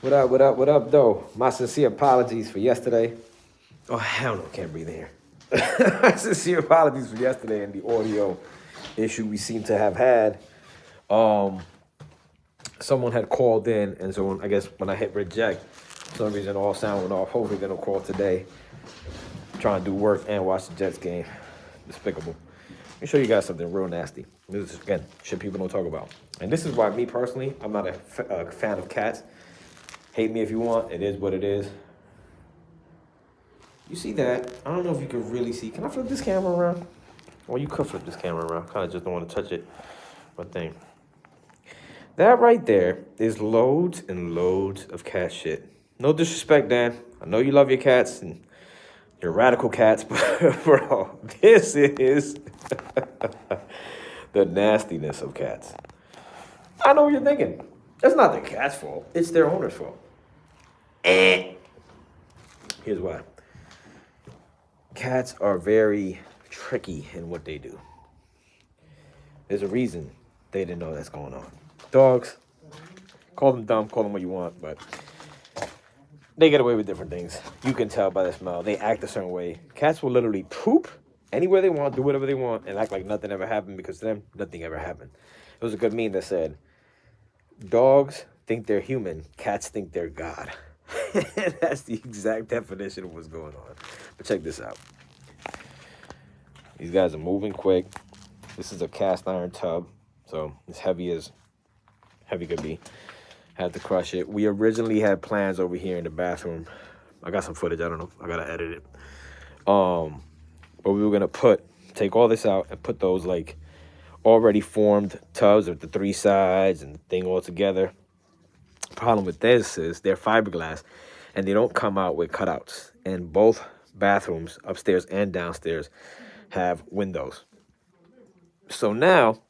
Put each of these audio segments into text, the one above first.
What up, what up, what up, though? My sincere apologies for yesterday. Oh, hell no, can't breathe in here. My sincere apologies for yesterday and the audio issue we seem to have had. Someone had called in, and so I guess when I hit reject, for some reason all sound went off. Hopefully they don't call today. Trying to do work and watch the Jets game. Despicable. Let me show you guys something real nasty. This is, again, shit people don't talk about. And this is why me personally, I'm not a fan of cats. Hate me if you want. It is what it is. You see that? I don't know if you can really see. Can I flip this camera around? Well, you could flip this camera around. Kind of just don't want to touch it. But thing. That right there is loads and loads of cat shit. No disrespect, Dan. I know you love your cats and your radical cats, but bro, this is the nastiness of cats. I know what you're thinking. It's not the cat's fault. It's their owner's fault. Here's why. Cats are very tricky in what they do. There's a reason they didn't know that's going on. Dogs, call them dumb, call them what you want, but they get away with different things. You can tell by the smell. They act a certain way. Cats will literally poop anywhere they want, do whatever they want, and act like nothing ever happened because to them, nothing ever happened. It was a good meme that said, dogs think they're human, cats think they're God. That's the exact definition of what's going on. But check this out. These guys are moving quick. This is a cast iron tub, so as heavy as heavy could be. Had to crush it. We originally had plans over here in the bathroom. I got some footage. I don't know. I gotta edit it. But we were gonna take all this out and put those like already formed tubs with the three sides and the thing all together. Problem with this is they're fiberglass and they don't come out with cutouts. And both bathrooms, upstairs and downstairs, have windows. So now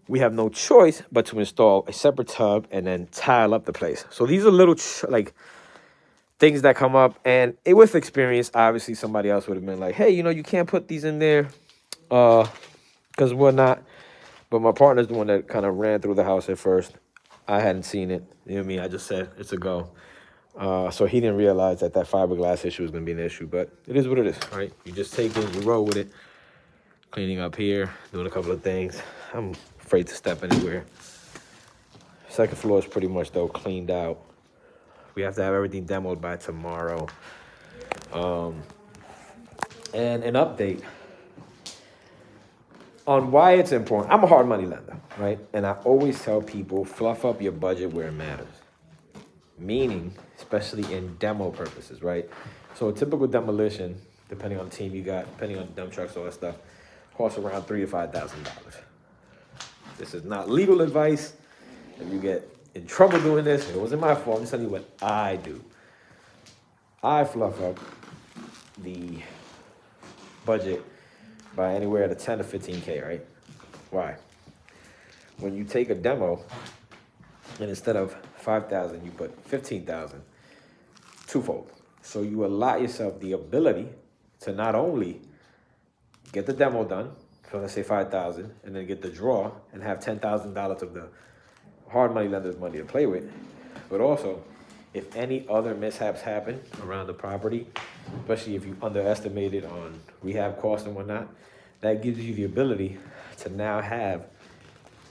we have no choice but to install a separate tub and then tile up the place. So these are little like things that come up, and with experience, obviously somebody else would have been like, hey, you can't put these in there because we're not. But my partner's the one that kind of ran through the house at first. I hadn't seen it. You know what I mean? I just said it's a go. So he didn't realize that fiberglass issue was going to be an issue, but it is what it is, right? You just take it, you roll with it. Cleaning up here, doing a couple of things. I'm afraid to step anywhere. Second floor is pretty much, though, cleaned out. We have to have everything demoed by tomorrow. And an update on why it's important. I'm a hard money lender, right? And I always tell people, fluff up your budget where it matters. Meaning, especially in demo purposes, right? So a typical demolition, depending on the team you got, depending on the dump trucks, all that stuff, costs around $3,000 to $5,000. This is not legal advice. If you get in trouble doing this, it wasn't my fault. I'm just telling you what I do. I fluff up the budget by anywhere to 10 to 15K, right? Why? When you take a demo and instead of 5,000, you put 15,000, twofold. So you allot yourself the ability to not only get the demo done, so let's say 5,000, and then get the draw and have $10,000 of the hard money lender's money to play with. But also, if any other mishaps happen around the property, especially if you underestimated on rehab costs and whatnot, that gives you the ability to now have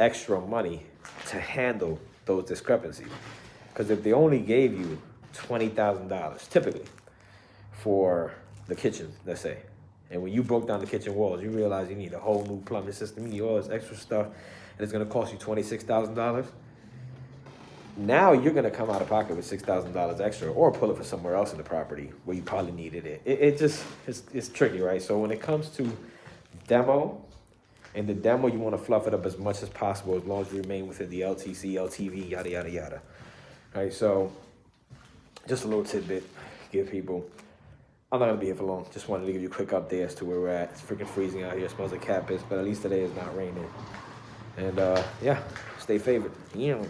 extra money to handle those discrepancies. Because if they only gave you $20,000, typically, for the kitchen, let's say, and when you broke down the kitchen walls, you realize you need a whole new plumbing system, you need all this extra stuff, and it's gonna cost you $26,000. Now you're gonna come out of pocket with $6,000 extra, or pull it for somewhere else in the property where you probably needed it. It's tricky, right? So when it comes to demo, in the demo you want to fluff it up as much as possible, as long as you remain within the LTC, LTV, yada yada yada. Right? So just a little tidbit, give people. I'm not gonna be here for long. Just wanted to give you a quick update as to where we're at. It's freaking freezing out here. It smells like cat piss, but at least today is not raining. And yeah, stay favored. Yeah.